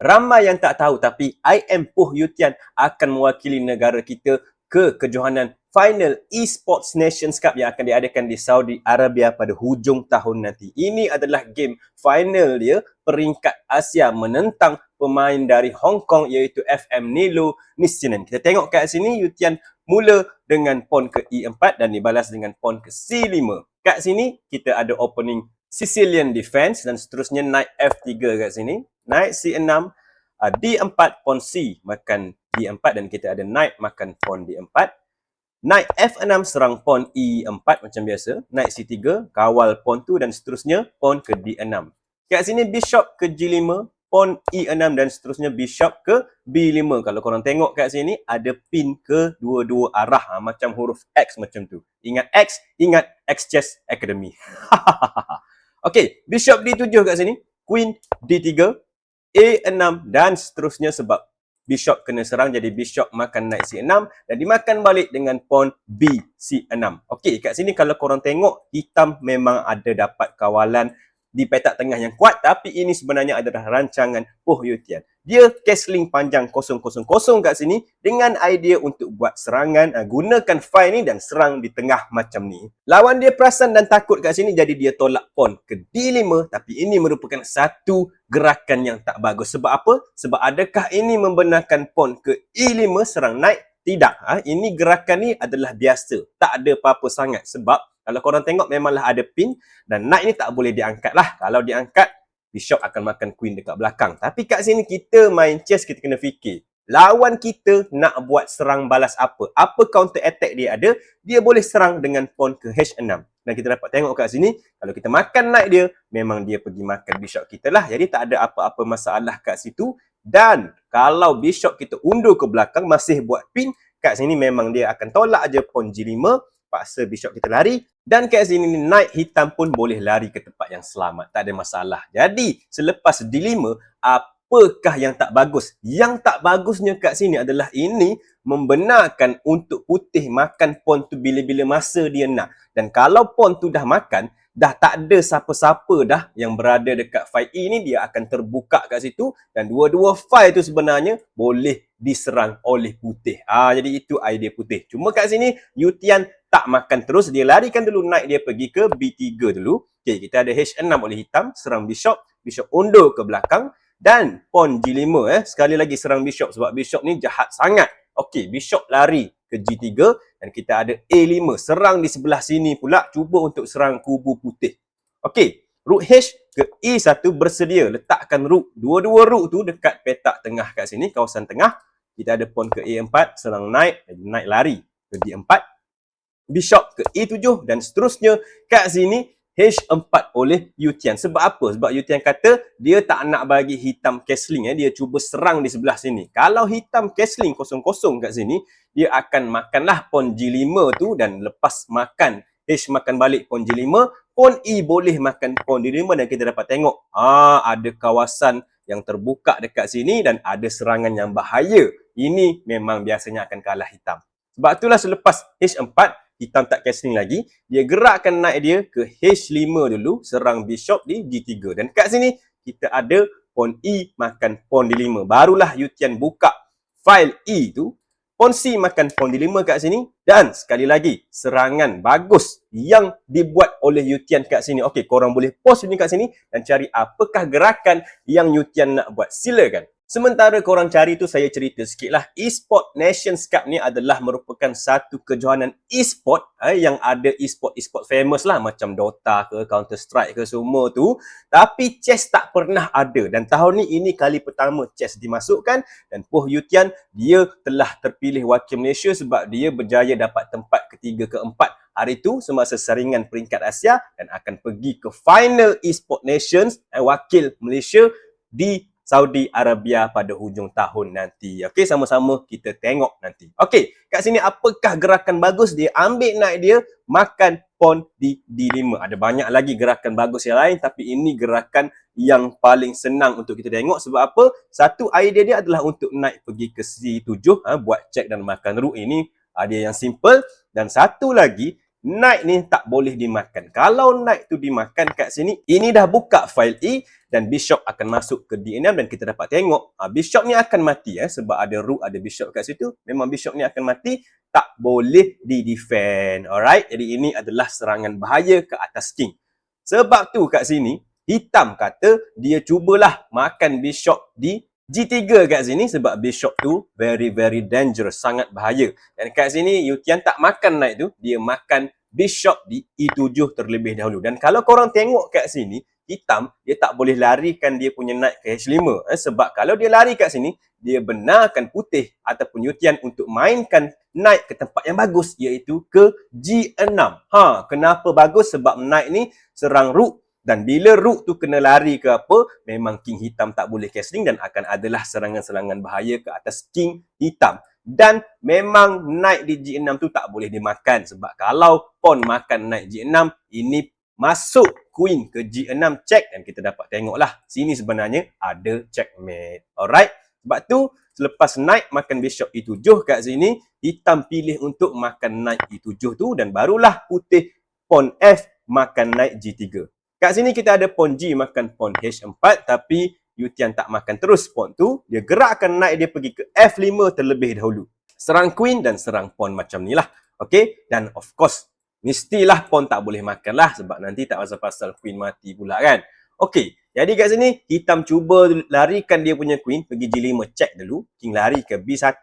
Ramai yang tak tahu tapi IM Poh Yew Tian akan mewakili negara kita ke kejohanan final Esports Nations Cup yang akan diadakan di Saudi Arabia pada hujung tahun nanti. Ini adalah game final dia peringkat Asia menentang pemain dari Hong Kong iaitu FM Nilo Nissinen. Kita tengok kat sini Yew Tian mula dengan pawn ke E4 dan dibalas dengan pawn ke C5. Kat sini kita ada opening Sicilian defense dan seterusnya knight F3 kat sini. Knight C6, D4, pawn C makan D4 dan kita ada knight makan pawn D4. Knight F6 serang pawn E4 macam biasa. Knight C3, kawal pawn tu dan seterusnya pawn ke D6. Kat sini bishop ke G5, pawn E6 dan seterusnya bishop ke B5. Kalau korang tengok kat sini ada pin ke dua-dua arah macam huruf X macam tu. Ingat X, ingat X Chess Academy. Okey, bishop D7 kat sini, queen D3, A6 dan seterusnya sebab bishop kena serang jadi bishop makan knight C6 dan dimakan balik dengan pawn B C6. Okey, kat sini kalau korang tengok hitam memang ada dapat kawalan di petak tengah yang kuat tapi ini sebenarnya adalah rancangan Poh Yew Tian. Dia castling panjang 000 kat sini dengan idea untuk buat serangan, gunakan file ni dan serang di tengah macam ni. Lawan dia perasan dan takut kat sini jadi dia tolak pawn ke D5 tapi ini merupakan satu gerakan yang tak bagus. Sebab apa? Sebab adakah ini membenarkan pawn ke E5 serang knight? Tidak. Ini gerakan ni adalah biasa. Tak ada apa-apa sangat sebab kalau korang tengok memanglah ada pin dan knight ni tak boleh diangkat lah. Kalau diangkat, bishop akan makan queen dekat belakang. Tapi kat sini kita main chess, kita kena fikir. Lawan kita nak buat serang balas apa? Apa counter attack dia ada? Dia boleh serang dengan pawn ke H6. Dan kita dapat tengok kat sini, kalau kita makan knight dia, memang dia pergi makan bishop kita lah. Jadi tak ada apa-apa masalah kat situ. Dan kalau bishop kita undur ke belakang, masih buat pin, kat sini memang dia akan tolak je pawn G5, paksa bishop kita lari. Dan kat sini knight hitam pun boleh lari ke tempat yang selamat. Tak ada masalah. Jadi selepas D5, apakah yang tak bagus? Yang tak bagusnya kat sini adalah ini membenarkan untuk putih makan pawn tu bila-bila masa dia nak. Dan kalau pawn tu dah makan, dah tak ada siapa-siapa dah yang berada dekat file E ni, dia akan terbuka kat situ dan dua-dua file tu sebenarnya boleh diserang oleh putih. Jadi itu idea putih. Cuma kat sini Yew Tian tak makan terus, dia larikan dulu knight dia pergi ke B3 dulu. Okey, kita ada H6 oleh hitam, serang bishop, bishop undur ke belakang dan pawn G5 sekali lagi serang bishop sebab bishop ni jahat sangat. Okey, bishop lari ke G3 dan kita ada A5, serang di sebelah sini pula, cuba untuk serang kubu putih. Okey, rook H ke E1 bersedia, letakkan rook, dua-dua rook tu dekat petak tengah kat sini, kawasan tengah. Kita ada pawn ke A4, serang knight, knight lari ke D4, bishop ke E7 dan seterusnya. Kat sini H4 oleh Yew Tian. Sebab apa? Sebab Yew Tian kata dia tak nak bagi hitam castling, dia cuba serang di sebelah sini. Kalau hitam castling 0-0 kat sini, dia akan makanlah pawn G5 tu dan lepas makan H makan balik pawn G5, pawn E boleh makan pawn D5 dan kita dapat tengok ada kawasan yang terbuka dekat sini dan ada serangan yang bahaya. Ini memang biasanya akan kalah hitam. Sebab itulah selepas H4, hitam tak castling lagi, dia gerakkan knight dia ke H5 dulu, serang bishop di G3. Dan kat sini kita ada pawn E makan pawn D5. Barulah Yew Tian buka file E tu, pawn C makan pawn D5 kat sini dan sekali lagi serangan bagus yang dibuat oleh Yew Tian kat sini. Okey, korang boleh pause ni kat sini dan cari apakah gerakan yang Yew Tian nak buat. Silakan. Sementara korang cari tu, saya cerita sikit lah. Esports Nations Cup ni adalah merupakan satu kejohanan e-sport yang ada e-sport famous lah macam Dota ke, Counter Strike ke, semua tu. Tapi chess tak pernah ada dan tahun ni ini kali pertama chess dimasukkan dan Poh Yew Tian dia telah terpilih wakil Malaysia sebab dia berjaya dapat tempat ketiga keempat hari tu semasa saringan peringkat Asia dan akan pergi ke final eSport Nations wakil Malaysia di Saudi Arabia pada hujung tahun nanti. Okey, sama-sama kita tengok nanti. Okey, kat sini apakah gerakan bagus? Dia ambil knight dia, makan pawn di D5. Ada banyak lagi gerakan bagus yang lain tapi ini gerakan yang paling senang untuk kita tengok. Sebab apa? Satu idea dia adalah untuk knight pergi ke C7, buat check dan makan rook. Ini dia yang simple. Dan satu lagi, knight ni tak boleh dimakan. Kalau knight tu dimakan kat sini, ini dah buka file E dan bishop akan masuk ke D6 dan kita dapat tengok bishop ni akan mati sebab ada rook, ada bishop kat situ. Memang bishop ni akan mati, tak boleh di-defend. Alright, jadi ini adalah serangan bahaya ke atas king. Sebab tu kat sini, hitam kata dia cubalah makan bishop di G3 kat sini sebab bishop tu very dangerous, sangat bahaya. Dan kat sini Yu Tian tak makan knight tu, dia makan bishop di E7 terlebih dahulu. Dan kalau korang tengok kat sini, hitam dia tak boleh larikan dia punya knight ke H5 sebab kalau dia lari kat sini, dia benarkan putih ataupun Yu Tian untuk mainkan knight ke tempat yang bagus iaitu ke G6. Kenapa bagus? Sebab knight ni serang rook. Dan bila rook tu kena lari ke apa, memang king hitam tak boleh castling dan akan adalah serangan-serangan bahaya ke atas king hitam. Dan memang knight di G6 tu tak boleh dimakan sebab kalau pawn makan knight G6, ini masuk queen ke G6 check dan kita dapat tengoklah sini sebenarnya ada checkmate. Alright, sebab tu selepas knight makan bishop E7 kat sini, hitam pilih untuk makan knight E7 tu dan barulah putih pawn F makan knight G3. Kat sini kita ada pawn G makan pawn H4 tapi Yu Tian tak makan terus pawn tu. Dia gerakkan knight dia pergi ke F5 terlebih dahulu. Serang queen dan serang pawn macam ni lah. Okay? Dan of course, mestilah pawn tak boleh makan lah sebab nanti tak pasal-pasal queen mati pula kan. Okay, jadi kat sini hitam cuba larikan dia punya queen pergi G5 check dulu. King lari ke B1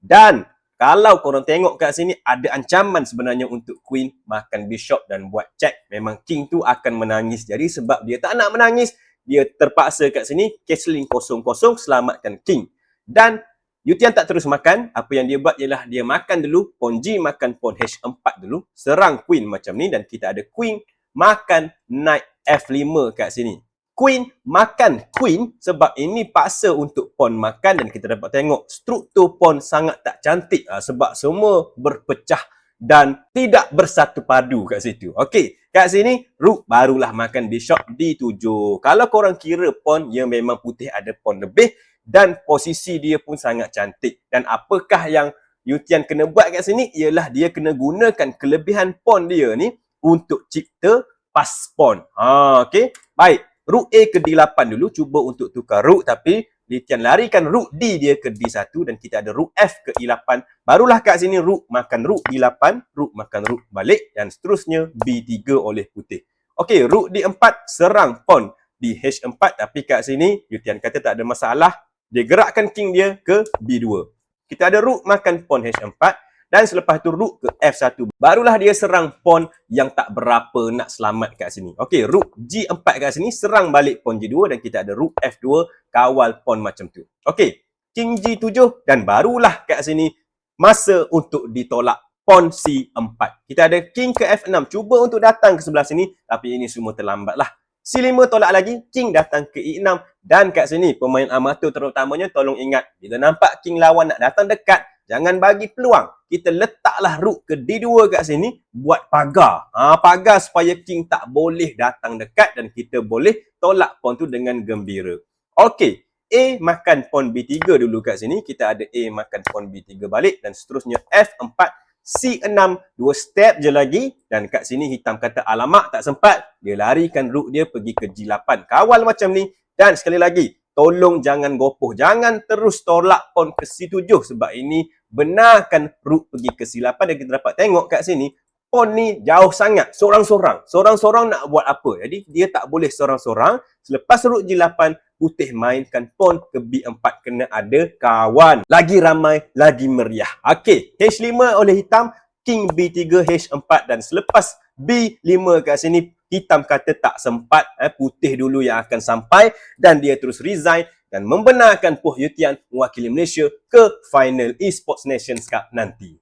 dan kalau korang tengok kat sini, ada ancaman sebenarnya untuk queen makan bishop dan buat check. Memang king tu akan menangis. Jadi sebab dia tak nak menangis, dia terpaksa kat sini castling 0-0 selamatkan king. Dan Yu Tian tak terus makan. Apa yang dia buat ialah dia makan dulu. Pawn G makan pawn H4 dulu. Serang queen macam ni dan kita ada queen makan knight F5 kat sini. Queen makan queen sebab ini paksa untuk pawn makan dan kita dapat tengok struktur pawn sangat tak cantik sebab semua berpecah dan tidak bersatu padu kat situ. Okey, kat sini rook barulah makan bishop D7. Kalau korang kira pawn, ya memang putih ada pawn lebih dan posisi dia pun sangat cantik. Dan apakah yang Yu Tian kena buat kat sini ialah dia kena gunakan kelebihan pawn dia ni untuk cipta pas pawn. Okey, baik. Rook A ke D8 dulu, cuba untuk tukar rook tapi Yu Tian larikan rook D dia ke D1 dan kita ada rook F ke E8. Barulah kat sini rook makan rook D8, rook makan rook balik dan seterusnya B3 oleh putih. Okey, rook D4 serang pawn di H4 tapi kat sini Yu Tian kata tak ada masalah. Dia gerakkan king dia ke B2. Kita ada rook makan pawn H4 dan selepas tu rook ke F1. Barulah dia serang pawn yang tak berapa nak selamat kat sini. Okey, rook G4 kat sini serang balik pawn G2 dan kita ada rook F2 kawal pawn macam tu. Okey, king G7 dan barulah kat sini masa untuk ditolak pawn C4. Kita ada king ke F6 cuba untuk datang ke sebelah sini tapi ini semua terlambat lah. C5 tolak lagi, king datang ke E6 dan kat sini pemain amatur terutamanya tolong ingat bila nampak king lawan nak datang dekat, jangan bagi peluang. Kita letaklah rook ke D2 kat sini buat pagar. Pagar supaya king tak boleh datang dekat dan kita boleh tolak pawn tu dengan gembira. Okey, A makan pawn B3 dulu kat sini. Kita ada A makan pawn B3 balik dan seterusnya F4, C6, 2 step je lagi dan kat sini hitam kata alamak tak sempat. Dia larikan rook dia pergi ke G8. Kawal macam ni dan sekali lagi tolong jangan gopoh. Jangan terus tolak pawn ke C7 sebab ini benarkan rook pergi ke C8 dan kita dapat tengok kat sini pawn ni jauh sangat. Sorang-sorang. Sorang-sorang nak buat apa? Jadi dia tak boleh sorang-sorang. Selepas rook G8, putih mainkan pawn ke B4 kena ada kawan. Lagi ramai, lagi meriah. Okey, H5 oleh hitam, king B3, H4 dan selepas B5 kat sini hitam kata tak sempat, putih dulu yang akan sampai dan dia terus resign dan membenarkan Poh Yu Tian mewakili Malaysia ke final Esports Nations Cup nanti.